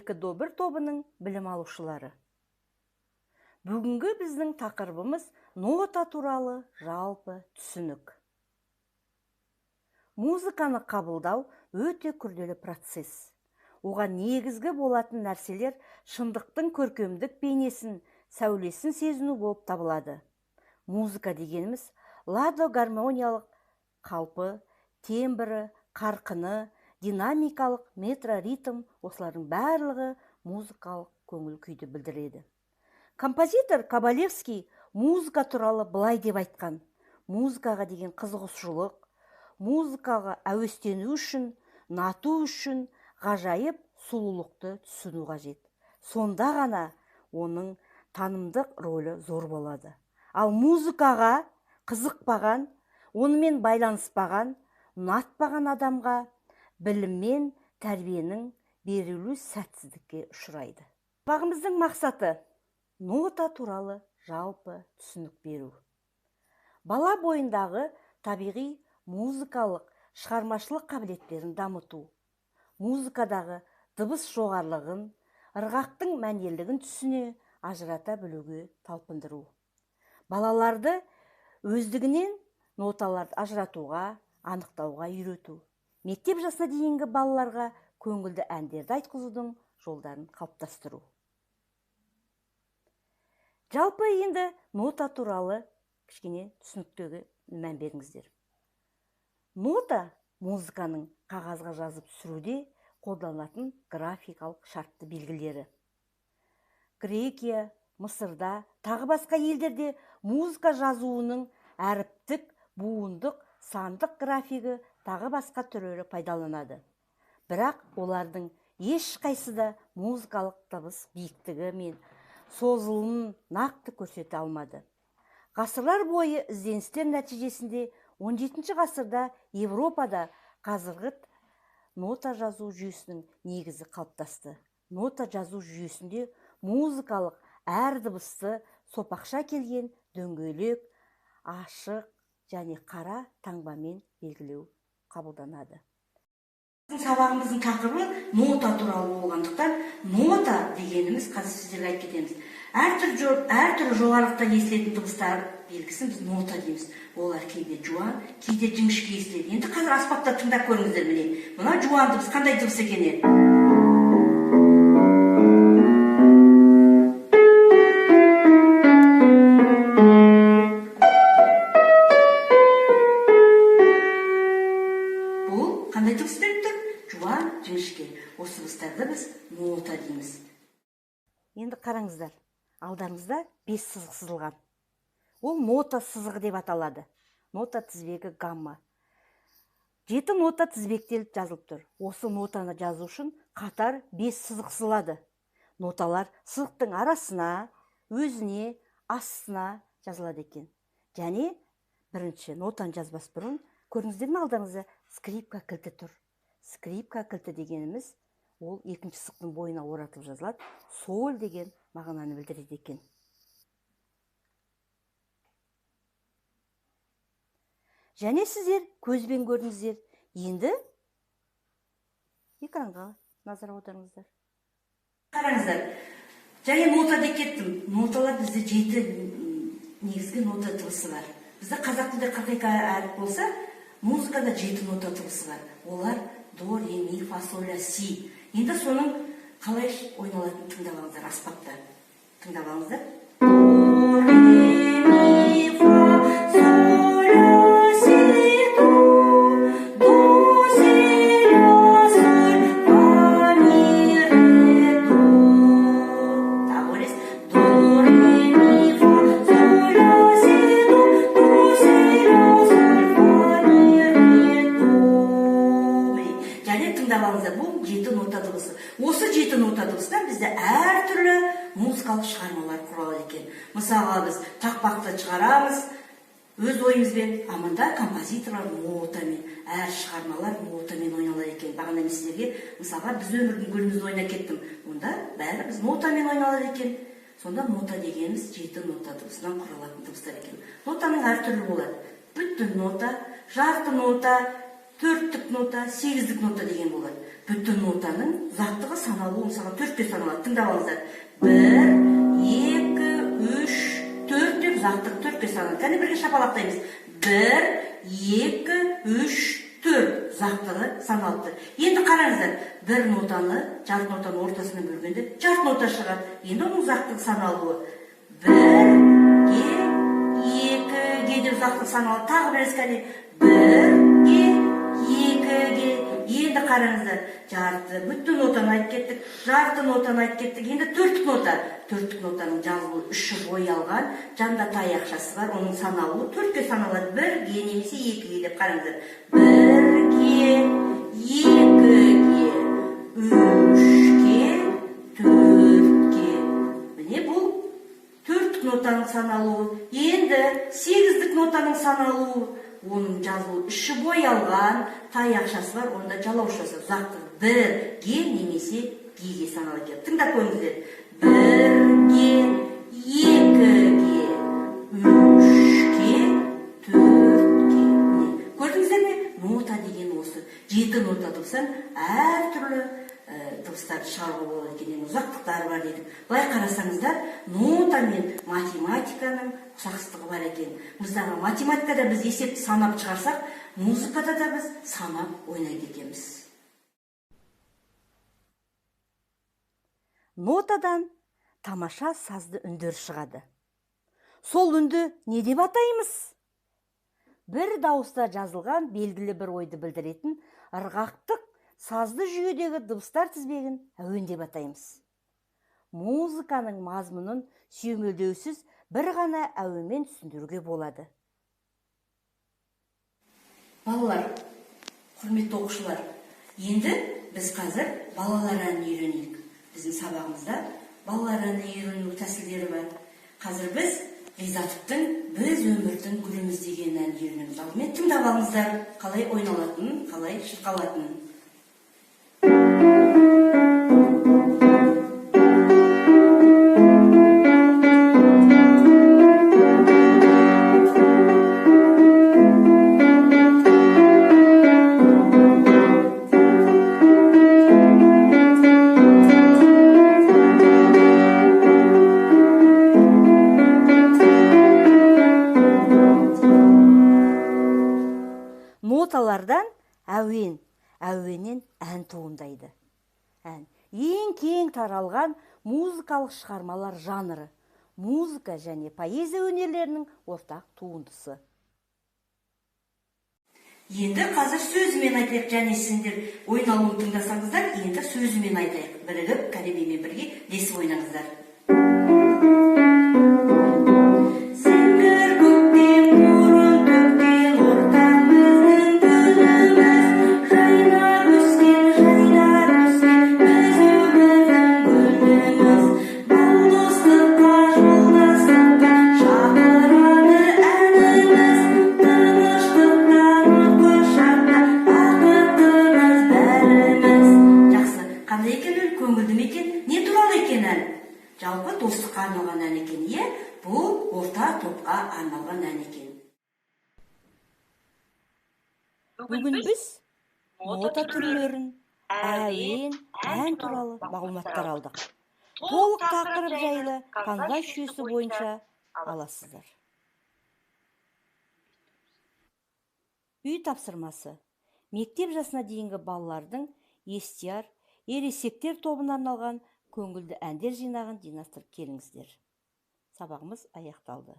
2 до 1 тобының білім алушылары. Бүгінгі біздің тақырыбымыз нота туралы жалпы түсінік. Музыканы қабылдау өте күрделі процесс. Оған негізгі болатын нәрселер шындықтың көркемдік бейнесін, сәулесін сезіну болып табылады. Музыка дегеніміз ладо гармониялық қалпы, тембрі, қарқыны, динамикалық метроритм, осылардың барлығы музыкалық көңіл күйді білдіреді. Композитор Кабалевский музыка туралы былай деп айтқан: музыкаға деген қызығушылық, музыкаға әуестену үшін, нату үшін ғажайып сұлулықты түсіну қажет. Сонда ғана оның танымдық рөлі зор болады. Ал музыкаға қызықпаған, онымен байланыспаған, ұнатпаған адамға білім мен тәрбиенің берілу сәтсіздікке ұшырайды. Бағымыздың мақсаты нота туралы жалпы түсінік беру. Бала бойындағы табиғи музыкалық шығармашылық қабілеттерін дамыту. Музыкадағы дыбыс жоғарылығын, ырғақтың мәнерлігін түсіне ажырата білуге талпындыру. Балаларды өздігінен ноталарды ажыратуға, анықтауға үйрету. Мектеп жасына дейінгі балаларға көңілді әндерді айтқызудың жолдарын қалыптастыру. Жалпы енді нота туралы кішкене түсініктегі мән беріңіздер. Нота музыканың қағазға жазып түсіруде қолданылатын графикалық шартты белгілері. Грекия, Мысырда, тағы басқа елдерде музыка жазуының әріптік, буындық, сандық графигі тағы басқа түрлері пайдаланады. Бірақ олардың ешқайсыда музыкалық дыбыс биіктігі мен созылуын нақты көрсете алмады. Ғасырлар бойы ізденістер нәтижесінде 17 ғасырда Европада қазіргі нота жазу жүйесінің негізі қалыптасты. Нота жазу жүйесінде музыкалық әр дыбысты сопақша келген дөңгелек, ашық және қара таңбамен белгілеу қабылданады. Сабағымыздың тақырыбы нота туралы болғандықтан, нота дегеніміз қазір сіздерге айтып кетеміз. Әртүрлі жоғарылықта естілетін дыбыстар белгісін біз нота дейміз. Олар кейде жуан, кейде жіңішке естіледі. Енді қазір аспапта тыңдап көріңіздер міне. Мына жуан дыбыс қандай дыбыс екен? Қандай дыбыс беріп тұр? Жуан, жіңішке. Осы дыбыстарды біз нота дейміз. Енді қараңыздар, алдарыңызда 5 сызық сызылған. Ол нота сызығы деп аталады. Нота тізбегі гамма. 7 нота тізбектеліп жазылып тұр. Осы нотаны жазу үшін қатар 5 сызық сызылады. Ноталар сызықтың арасына, өзіне, астына жазылады екен. Және бірінші нотаны жазбас бұрын көріңіздер ме, алдарыңызда скрипка кілті тұр. Скрипка кілті дегеніміз ол екінші сызықтың бойына оратып жазылады. Соль деген мағынаны білдіреді екен. Және сіздер көзбен көрдіңіздер. Енді экранға назар аударыңыздар. Қараңыздар. Және нота деп кеттім. Ноталар бізде 7 негізгі нота дыбысы бар. Бізде қазақ тілде 42 әріп болса, музыкада 7 нота дыбысы бар. Олар до, ре, ми, фа, соль, ля, си. Енді соның қалай ойналатынын тыңдап алыңыздар аспапта. Тыңдап алыңыздар. До, ре, ми, фа, соль, ля, си, до. До, си, ля, соль, фа, ми, ре, до. Так, орес. До, ре, ми, фа, соль, ля, си, до. До, си, ля, соль, фа, ми, ре, до. Және тыңдап алыңыздар, бұл 7 нота дыбысы. Осы 7 нота дыбыстан бізде әртүрлі музыкалық шығармалар құралады екен. Мысалға біз тақпақты шығарамыз өз ойымызбен, аманда композиторлар нотамен, әр шығармалар нотамен ойналады екен. Бағана мен сіздерге мысалға біз өмірдің гүлімізді ойнап кеттім. Онда бәрі біз нотамен ойналады екен. Сонда нота дегеніміз 7 нота дыбысынан құралатын дыбыстар екен. Нотаның әртүрлі болады. Бүтін нота, жарты нота, төрттік нота, сегіздік нота деген болады. Бүтін нотаның ұзақтығы саналуы мысалға төртке саналады. Тыңдап алыңыздар. 1, 2, 3, 4 деп ұзақтығы төртке саналады. Кәне бірге шапалақтаймыз. 1, 2, 3, 4 ұзақтығы саналыпты. Енді қараңыздар, бір нотаны, жарты нотаны ортасынан бөлгенде жарты нота шығады. Енді оның ұзақтығы саналуы 1-ге, 2-ге деп ұзақтығы саналады. Тағы біріз кәне 1-ге, 2-ге. Енді қараңыздар, жарты, бүтін нотаны айтып кеттік, жарты нотаны айтып кеттік. Енді төрттік нота. Төрттік нотаның жазылуы үші боялған, жанында таяқшасы бар, оның саналуы төртке саналады. 1-ге немесе 2-ге деп қараңыздар. 1-ге, 2-ге, 3-ге, 4-ге. Міне бұл төрттік нотаның саналуы. Енді сегіздік нотаның саналуы. Оның жазылуы үші боялған, таяқшасы бар, онда жалаушасы ұзақтығы 1-ге немесе ге саналады. Тыңдап қойыңыздар. 1-ге, 2-ге, 3-ге, 4-ге. Көрдіңіздер ме? Нота деген осы. 7 нота дыбыстан әртүрлі дыбыстарды шығаруға болады екен. Ұзақтықтары бар дедік. Былай қарасаңыздар, нота мен математиканың ұқсастығы бар екен. Мысалға математикада біз есепті санап шығарсақ, музыкада да біз санап ойнайды екенбіз. Нотадан тамаша сазды үндер шығады. Сол үнді не деп атаймыз? Бір дауыста жазылған белгілі бір ойды білдіретін ырғақтық сазды жүйедегі дыбыстар тізбегін әуен деп атаймыз. Музыканың мазмұнын сүйемелдеусіз бір ғана әуенмен түсіндіруге болады. Балалар, құрметті оқушылар, енді біз қазір балалар әнін үйренейік. Біздің сабағымызда балалар әнін үйрену тәсілдері бар. Қазір біз Ризатовтың "Біз өмірдің гүліміз" деген әнін үйренеміз. Алдымен тыңдап алыңыздар, қалай ойналатынын, қалай шырқалатынын. Ноталардан әуен, әуеннен ән туындайды. Ән ең кең таралған музыкалық шығармалар жанры, музыка және поэзия өнерлерінің ортақ туындысы. Енді қазір сөзімен айтайық, және сендер ойналуын тыңдасаңыздар, енді сөзімен айтайық. Бірігіп, кәдімгімен бірге лесіп ойнаңыздар. Көңілді екен, не туралы екен ән? Жалпы достыққа арналған ән екен, е? Бұл орта топқа арналған ән екен. Бүгін біз нота түрлерін, әуен, ән туралы мағлұматтар алдық. Толық тақырып жайлы таңдау жүйесі бойынша аласыздар. Үй тапсырмасы. Мектеп жасына дейінгі балалардың естияр, ересектер тобына арналған көңілді әндер жинағын жинастырып келіңіздер. Сабағымыз аяқталды.